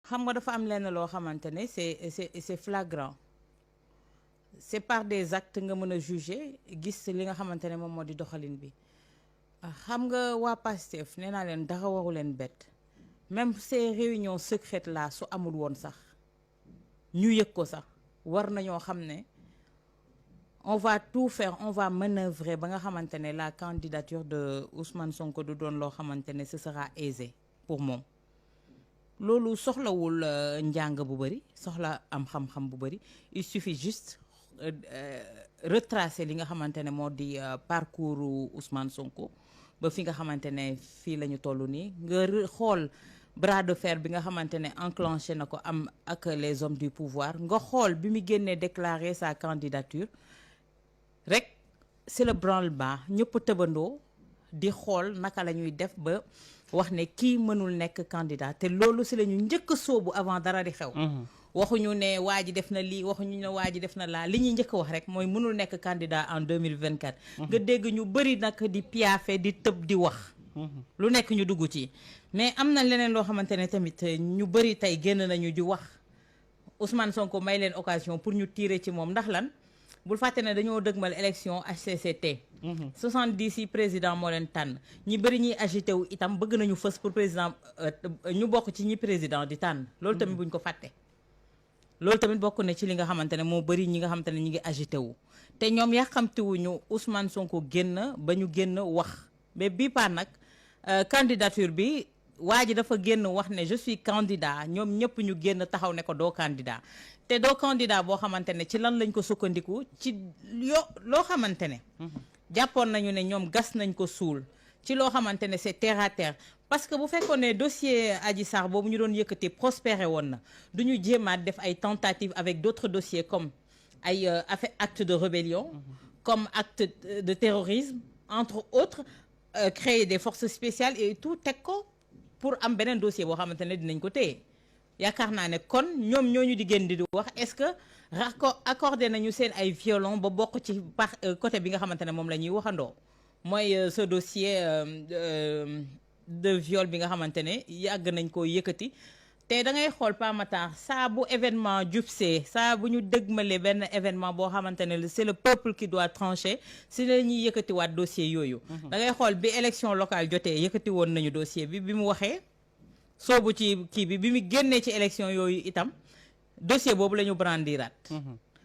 xam nga dafa am lenn loo xamante ne c'est flagrant c'est par des actes nga mën a juger gis li nga xamante ne moom moo di doxalin bi xam nga waa Pastef nee naa leen dara waru leen bett même ces réunions secrètes là su amul woon sax ñu yëg ko sax war nañoo xam ne on va tout faire on va manœuvrer ba nga xamante ne la candidature de Ousmane Sonko du doon loo xamante ne ce sera aisé pour moom loolu soxlawul njàng bu bëri soxla am xam-xam bu bëri il suffit juste retracer li nga xamante ne moo di parcours Ousmane Sonko ba fi nga xamante ne fii la ñu toll nii nga xool bras de fer bi nga xamante ne enclenché na ko am ak les hommes du pouvoir nga xool bi mu génnee déclarer sa candidature rek c'est le branle-bas ñëpp tëbandoo di xool naka la ñuy def ba wax ne kii mënul nekk candidat te loolu si la ñu njëkk a sóobu avant dara di xew. waxuñu ne waa ji def na lii waxuñu ne waa ji def na laa li ñuy njëkk a wax rek mooy mënul nekk candidat en 2024. nga dégg ñu bëri nag di piafé di tëb di wax. lu nekk ñu dugg ci mais am na leneen loo xamante ne tamit ñu bëri tey génn nañu di wax Ousmane Sonko may leen occasion pour ñu tirer ci moom ndax lan. bul fàtte ne dañoo dëgmal élection HCCT. 70 yi président moo leen tànn ñi bëri ñuy agité wu itam bëgg nañu fës pour président ñu bokk ci ñi président di tànn. loolu tamit buñ ko fàtte. loolu tamit bokk na ci li nga xamante ne moo bëri ñi nga xamante ne ñi ngi agité wu te ñoom yàqamtiwuñu Ousmane Sonko génn ba ñu génn wax mais bii paa nag candidature bi waa ji dafa génn wax ne je suis candidat ñoom ñëpp ñu génn taxaw ne ko doo candidat. te doo candidat boo xamante ne ci lan lañ ko sukkandiku ci loo xamante ne jàppoon nañu ne ñoom gas nañ ko suul ci loo xamante ne c'est terre à terre parce que bu fekkoon ne dossier Adji Sarr boobu ñu doon yëkkati prospéré woon na du ñu jéemaat def ay tentatives avec d'autres dossiers comme ay acte de rébellion comme acte de terrorisme entre autres créer des forces spéciales et tout teg ko pour am beneen dossier boo xamante ne dinañ ko téye yaakaar naa ne kon ñoom ñooñu di génn di wax est-ce que accordé nañu seen ay violon ba bokk ci par côté bi nga xamante ne moom la ñuy waxandoo mooy ce dossier de viol bi nga xamante ne yàgg nañ koo yëkkati te da ngay xool Pa Matar saa bu événement jubsee saa bu ñu dëgmale benn événement boo xamante ne c'est le peuple qui doit trancher si la ñuy yëkkatiwaat dossier yooyu da ngay xool bi élection locale jotee yëkkati woon nañu dossier bi mu waxee soobu ci kii bi mu génnee ci élection yooyu itam dossier boobu la ñu brandiraat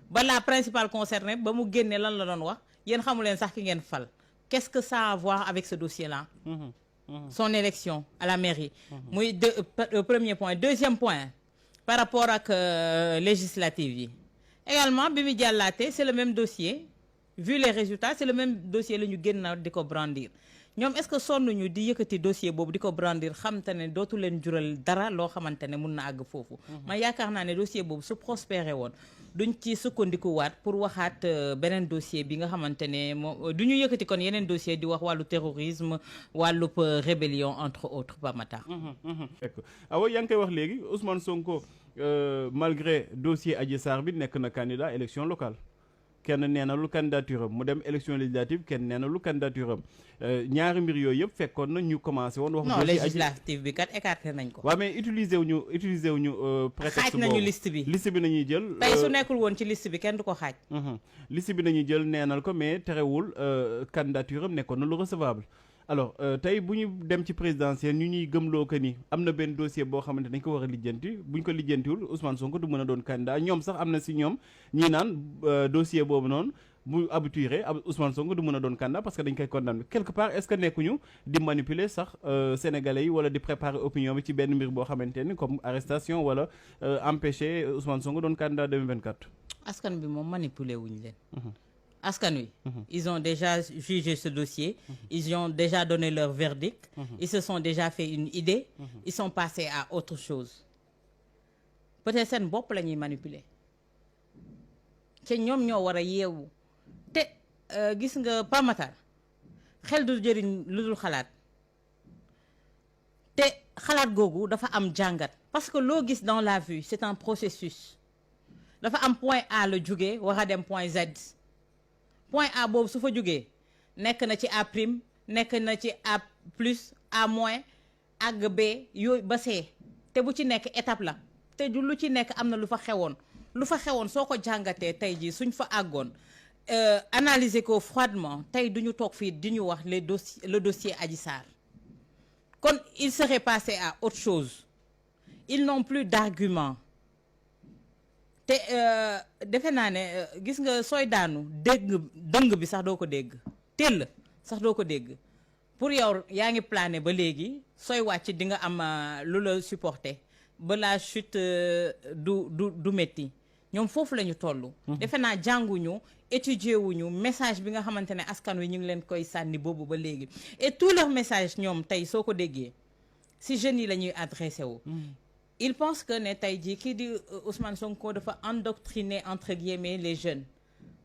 ba la principale concernée ba mu génnee lan la doon wax yéen xamu leen sax ki ngeen fal qu'est-ce que ça a à voir avec ce dossier là son élection à la mairie muy premier point deuxième point par rapport ak législative yi également bi mu jàllaatee c'est le même dossier vu les résultats c'est le même dossier la ñu génn di ko brandir ñoom est-ce que sonnuñu di yëkkati dossier boobu di ko brandir xamante ne dootu leen jural dara loo xamante ne mun na àgg foofu man yaakaar naa ne dossier boobu su prospéré woon duñ ci sukkandikuwaat pour waxaat beneen dossier bi nga xamante ne moom du ñu yëkkati kon yeneen dossier di wax wàllu terrorisme wàllub rébellion entre autres ba Matar awa yaa ngi koy wax léegi Ousmane Sonko malgré dossier Adji Sarr bi nekk na candidat élection locale kenn nee na lu candidature am mu dem élection législative kenn nee na lu candidature am ñaari mbir yooyu yëpp fekkoon na ñu commencé woon. wax non législative bi kat écarté nañ ko. waaw mais utiliser wuñu prétexte boobu xaaj nañu liste bi nañuy jël. tey su nekkul woon ci liste bi kenn du ko xaaj. liste bi nañuy jël neenal ko mais terewul candidature am nekkoon na lu recevable. alors tey bu ñu dem ci présidentielle ñu ñuy gëmloo que ni am na benn dossier boo xamante dañ ko war a lijjanti buñ ko lijjantiwul Ousmane Sonko du mën a doon candidat ñoom sax am na si ñoom ñii naan dossier boobu noonu bu aboutiré Ousmane Sonko du mën a doon candidat parce que dañ koy condamné quelque part est-ce que nekkuñu di manipuler sax sénégalais yi wala di préparer opinion bi ci benn mbir boo xamante ni comme arrestation wala empêcher Ousmane Sonko doon candidat 2024. askan bi moom manipuler wuñu leen. askan wi ils ont déjà jugé ce dossier ils ont déjà donné leur verdict ils se sont déjà fait une idée ils sont passés à autre chose peut-être seen bopp la ñuy manipuler te ñoom ñoo war a yeewu te gis nga Pa Matar xel du jëriñ lu dul xalaat te xalaat googu dafa am jàngat parce que loo gis dans la vie c'est un processus dafa am point A la jógee war a dem point Z point A boobu su fa jógee nekk na ci A prime nekk na ci A plus A moins àgg B yooyu ba C te bu ci nekk étape la te du lu ci nekk am na lu fa xewoon soo ko jàngatee tey jii suñ fa àggoon analyser ko froidement tey duñu toog fii di ñu wax le dossier Adji Sarr kon il serait passé à autre chose. Ils n'ont plus d'arguments te defe naa ne gis nga sooy daanu dëng bi sax doo ko dégg tell sax doo ko dégg pour yow yaa ngi plané ba léegi sooy wàcc di nga am lu la supporter ba la chute du métti ñoom foofu la ñu toll. defe naa jànguñu étudier wuñu message bi nga xamante ne askan wi ñu ngi leen koy sànni boobu ba léegi et tout leur message ñoom tey soo ko déggee si jeunes yi la ñuy adressé wu. Il pense que ne tey jii kii di Ousmane Sonko dafa endoctriner entre guillemets les jeunes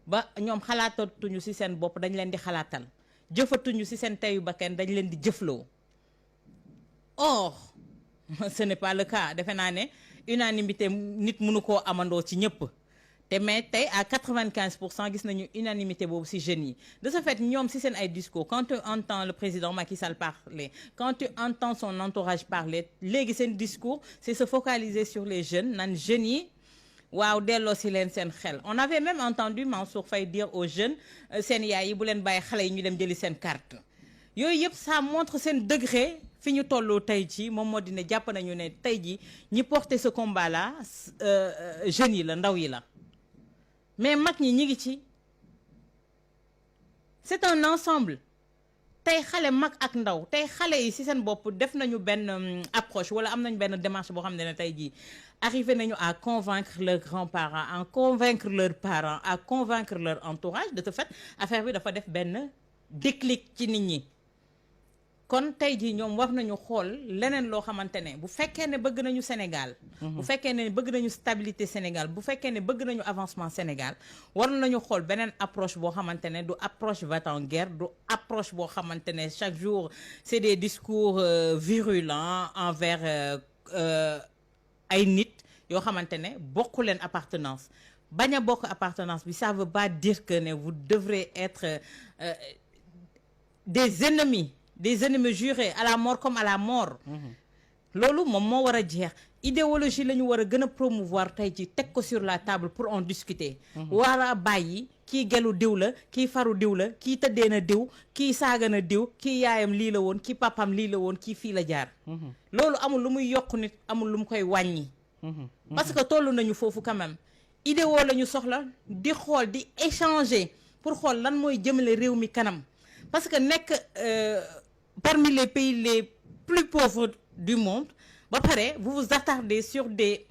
ba ñoom xalaatatuñu ci seen bopp dañ leen di xalaatal jëfatuñu ci seen teyu bakkan dañ leen di jëfloo. Or ce n'est pas le cas defe naa ne unanimité nit mënu koo amandoo ci ñëpp te mais tey à 95% gis nañu unanimité boobu ci jeunes yi de ce fait ñoom ci seen ay discours quand tu entends le président Macky Sall parler quand tu entends son entourage parler léegi seen discours c'est se focaliser sur les jeunes naan jeunes yi waaw delloo ci leen seen xel. On avait même entendu Mansour Faye dire aux jeunes seen yaay yi bu leen bàyyi xale yi ñu dem jëli seen carte yooyu yëpp ça montre seen degré fi ñu tolloo tey jii moom moo di ne jàpp nañu ne tey jii ñi porter ce combat là jeunes yi la ndaw yi la. Mais mag ñi ñi ngi ci c'est un ensemble tey xale mag ak ndaw tey xale yi ci seen bopp def nañu benn approche wala am nañu benn démarche boo xam ne tey jii arrivé nañu à convaincre leurs grands-parents à convaincre leurs parents à convaincre leur entourage de ce fait affaire bi dafa def benn déclic ci nit ñi kon tey jii ñoom war nañu xool leneen loo xamante ne bu fekkee ne bëgg nañu Sénégal bu fekkee ne bëgg nañu stabilité Sénégal bu fekkee ne bëgg nañu avancement Sénégal war nañu xool beneen approche boo xamante ne du approche va-t-en-guerre du approche boo xamante ne chaque jour c'est des discours virulents envers ay nit yoo xamante ne bokku leen appartenance bañ a bokk appartenance bi ça veut pas dire que ne vous devrez être des ennemis jurés à la mort comme à la mort. loolu moom moo war a jeex idéologie la ñu war a gën a promouvoir tey ci teg ko sur la table pour en discuter. war a bàyyi kii gelu diw la kii faru diw la kii tëddee na diw kii saaga na diw kii yaayam lii la woon kii papam lii la woon kii fii la jaar. loolu amul lu muy yokk nit amul lu mu koy wàññi. parce que toll nañu foofu quand même idéo la ñu soxla di xool di échanger pour xool lan mooy jëmale réew mi kanam parce que nekk parmi les pays les plus pauvres du monde ba pare vous vous attardez sur des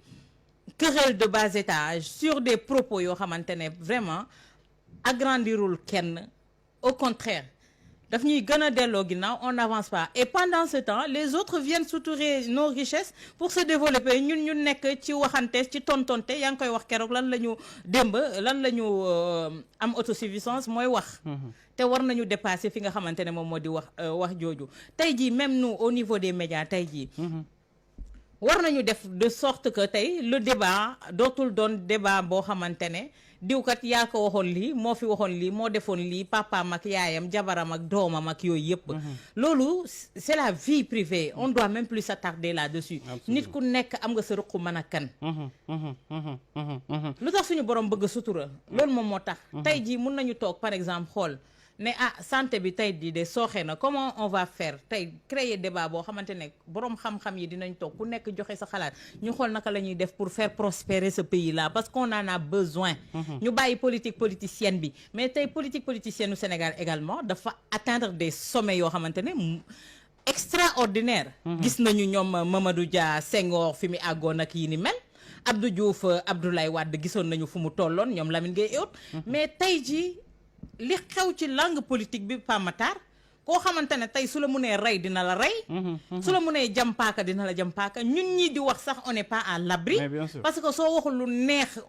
querelles de bas étage sur des propos yoo xamante ne vraiment agrandirul kenn au contraire daf ñuy gën a delloo ginnaaw on n'avance pas et pendant ce temps les autres viennent soutirer nos richesses pour se développer ñun ñu nekk ci waxante ci tontonte yaa ngi koy wax keroog lan la ñu démb lan la ñu am autosuffisance mooy wax te war nañu dépasser fi nga xamante ne moom moo di wax jooju tey jii même nous au niveau des médias tey jii war nañu def de sorte que tey le débat dootul doon débat boo xamante ne diwkat yaa ko waxoon lii moo fi waxoon lii moo defoon lii papaam ak yaayam jabaram ak doomam ak yooyu yëpp loolu c'est la vie privée on doit même plus s'attarder là-dessus nit ku nekk am nga sa ruq mën a kan lu tax suñu borom bëgg sutura loolu moom moo tax tey jii mun nañu toog par exemple xool ne santé bi tey di de sooxe na comment on va faire tey créer débat boo xamante ne boroom xam-xam yi dinañ toog ku nekk joxe sa xalaat ñu xool naka la ñuy def pour faire prospérer ce pays là parce qu'on en a besoin ñu bàyyi politique politicienne bi mais tey politique politicienne u Sénégal également dafa atteindre des sommets yoo xamante ne extraordinaire gis nañu ñoom Mamadou Dia Senghor fi mu àggoon ak yi ni mel Abdou Diouf Abdoulaye Wade gisoon nañu fu mu tolloon ñoom Lamine Gueye et autres mais tey ji li xew ci langue politique bi Pamatar koo xamante ne tey su la mënee rey dina la rey su la mënee jàmpaaka dina la jàmpaaka ñun ñi di wax sax on n'est pas à l'abri parce que soo waxul lu neex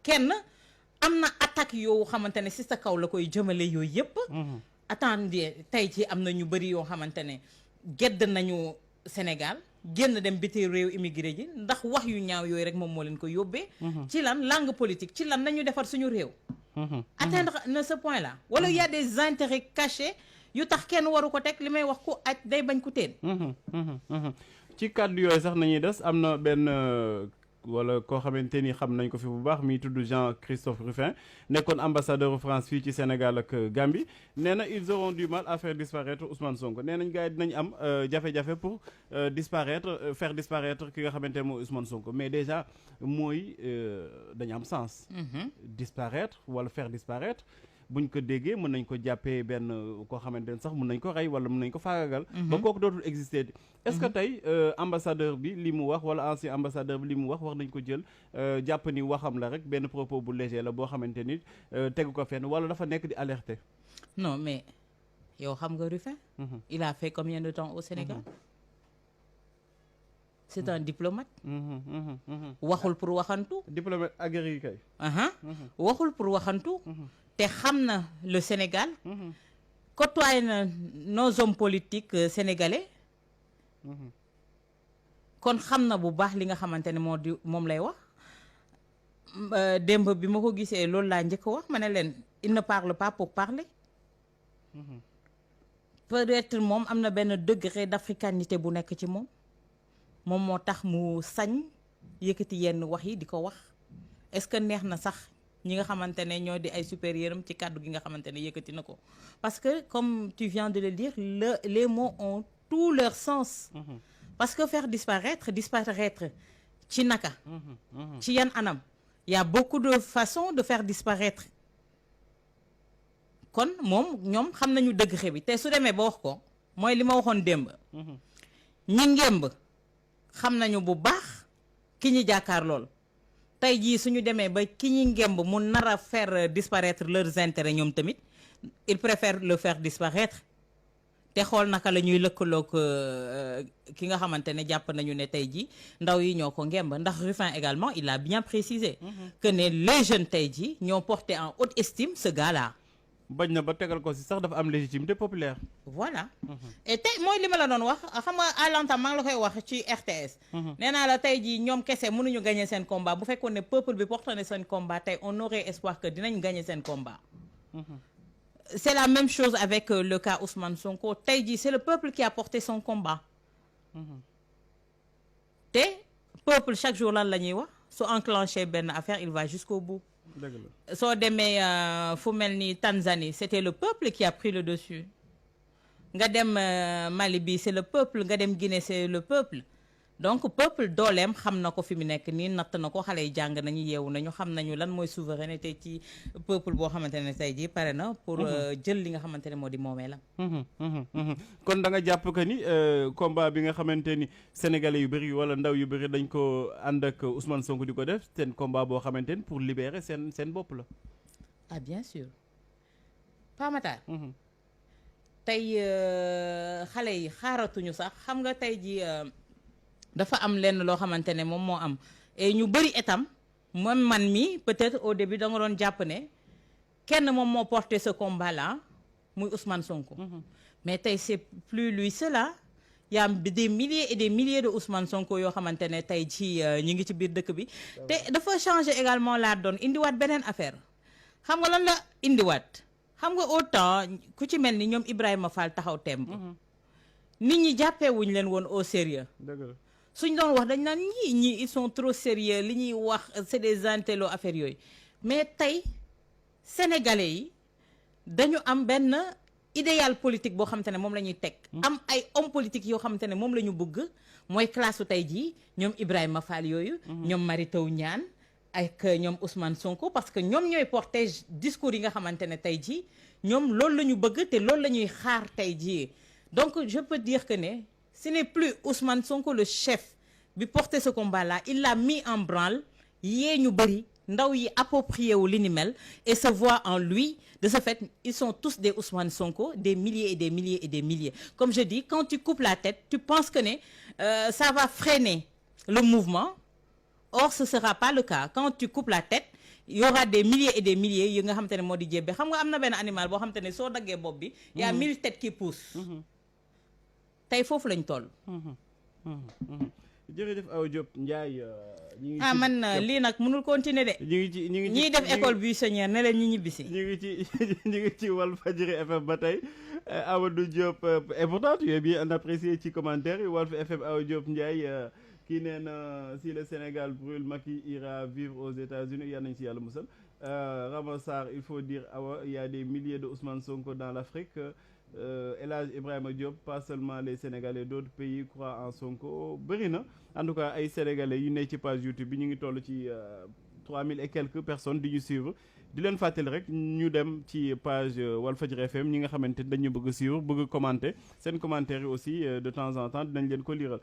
kenn am na attaque yoo xamante ne si sa kaw la koy jëmale yooyu yëpp attendez tey ci am na ñu bëri yoo xamante ne gedd nañu Sénégal génn dem biti réew immigré ji ndax wax yu ñaaw yooyu rek moom moo leen ko yóbbee ci lan langue politique ci lan nañu defar suñu réew atteindre na ce point là wala il y a des intérêts cachés yu tax kenn waru ko teg li may wax ku aj day bañ ku teen ci kàddu yooyu sax nañuy des am na benn wala koo xamante ni xam nañ ko fi bu baax mi tudd Jean-Christophe Rufin nekkoon ambassadeur France fii ci Sénégal ak Gambie nee na ils auront du mal à faire disparaître Ousmane Sonko nee nañ gars yi dinañ am jafe-jafe pour faire disparaître ki nga xamante ne mooy Ousmane Sonko mais déjà mooy dañu am sens. Disparaître wala faire disparaître buñ ko déggee mën nañ ko jàppee benn koo xamante ne sax mën nañ ko rey wala mën nañ ko faagagal. ba kooku dootul exister. est-ce que tey ambassadeur bi li mu wax wala ancien ambassadeur bi li mu wax nañ ko jël jàpp ni waxam la rek benn propos bu léger la boo xamante ni tegu ko fenn wala dafa nekk di alerter. non mais yow xam nga Rufin. il a fait combien de temps au Sénégal. c'est un diplomate. waxul pour waxantu. diplomate aguerri kay. waxul pour waxantu. te xam na le Sénégal. côtoyé na nos hommes politiques sénégalais. kon xam na bu baax li nga xamante ne moo di moom lay wax. démb bi ma ko gisee loolu laa njëkk wax ma ne leen il ne parle pas pour parler. peut-être moom am na benn degré d'africanité bu nekk ci moom. moom moo tax mu sañ yëkkati yenn wax yi di ko wax est-ce que neex na sax ñi nga xamante ne ñoo di ay supérieur am ci kàddu gi nga xamante ne yëkkati na ko parce que comme tu viens de le dire les mots ont tout leur sens. Parce que faire disparaître ci naka. ci yan anam il y a beaucoup de façons de faire disparaître. kon moom ñoom xam nañu degré bi te su demee ba wax ko mooy li ma waxoon démb. ñi ngemb xam nañu bu baax ki ñi jàkkaar lool tey jii suñu demee ba ki ñi ngemb mu nar a faire disparaître leurs intérêts ñoom tamit ils préfèrent le faire disparaître te xool naka la ñuy lëkkaloog ki nga xamante ne jàpp nañu ne tey jii ndaw yi ñoo ko ngemb ndax Rufin également il a bien précisé que ne les jeunes tey jii ñoo porté en haute estime ce gars-là. bañ na ba tegal ko si sax dafa am légitimité populaire. voilà. et tey mooy li ma la doon wax xam nga à l'entame maa ngi la koy wax ci RTS. nee naa la tey jii ñoom kese mënuñu gagner seen combat bu fekkoon ne peuple bi porté na seen combat tey on aurait espoir que dinañ gagner seen combat. c'est la même chose avec le cas Ousmane Sonko tey jii c'est le peuple qui a porté son combat. te peuple chaque jour lan la ñuy wax su enclenché benn affaire il va jusqu'au bout. soo demee fu mel ni Tanzanie c'était le peuple qui a pris le dessus nga dem Mali bi c'est le peuple nga dem Guinée c'est le peuple donc peuple dooleem xam na ko fi mu nekk nii natt na ko xale yi jàng nañu yeewu nañu xam nañu lan mooy souveraineté ci peuple boo xamante ne tey jii pare na pour jël li nga xamante ne moo di moomeelam. kon da nga jàpp que ni combat bi nga xamante ni sénégalais yu bëri wala ndaw yu bëri dañ ko ànd ak Ousmane Sonko di ko def seen combat boo xamante ni pour libérer seen bopp la. ah bien sûr Pape Matar. tey xale yi xaaratuñu sax xam nga tey jii. dafa am lenn loo xamante ne moom moo am et ñu bëri itam moom man mi peut-être au début da nga doon jàpp ne kenn moom moo porté ce combat là muy Ousmane Sonko. mais tey c'est plus lui cela y a des milliers et des milliers de Ousmane Sonko yoo xamante ne tey ci ñi ngi ci biir dëkk bi. te dafa changer également la donne indiwaat beneen affaire xam nga lan la indiwaat xam nga autant ku ci mel ni ñoom Ibrahima Fall taxaw temb nit ñi jàppee wuñ leen woon au sérieux suñ doon wax dañ naan ñii ils sont trop sérieux li ñuy wax c'est des intello affaires yooyu mais tey sénégalais yi dañu am benn idéal politique boo xamante ne moom la ñuy teg am ay hommes politiques yoo xamante ne moom la ñu bëgg mooy classe su tey jii ñoom Ibrahima Fall yooyu ñoom Mary Teuw Niane ak ñoom Ousmane Sonko parce que ñoom ñooy porter discours yi nga xamante ne tey jii ñoom loolu la ñu bëgg te loolu la ñuy xaar tey jii donc je peux dire que ne ce n'est plus Ousmane Sonko le chef bi porter ce combat-là il l'a mis en branle yee ñu bëri ndaw yi approprié wu li ni mel et se voit en lui de ce fait ils sont tous des Ousmane Sonko des milliers et des milliers et des milliers comme je dis quand tu coupes la tête tu penses que ne ça va freiner le mouvement or ce sera pas le cas quand tu coupes la tête il y aura des milliers et des milliers yi nga xamante ne moo di jébbe xam nga am na benn animal boo xamante ne soo daggee bopp bi il y a 1000 têtes qui poussent tey foofu lañ toll. jërëjëf Awa Diop Ndiaye. ah man lii nag mënul continuer de. ñu ngi ci ñiy def école buissonnière ne leen ñi ñibbisi. ñu ngi ci ñu ngi ci Walfadjri FM ba tey Amadou Diop et pourtant tu es bien apprécié ci commentaire yi Walf FM Awa Diop Ndiaye kii nee na si le Sénégal brûle Macky ira vivre aux États-Unis yal nañ si yàlla musal Ramassar il faut dire Awa il y a des milliers de Ousmane Sonko dans l'Afrique El Hadj Ibrahima Diop pas seulement les Sénégalais d'autres pays croient en Sonko bëri na en tout cas ay Sénégalais yu ne ci page YouTube bi ñu ngi toll ci 3000 et quelques personnes di ñu suivre di leen fàttali rek ñu dem ci page Walfadjri FM ñi nga xamante dañu bëgg a suivre bëgg commenter seen commentaire yi aussi de temps en temps dinañ leen ko liiral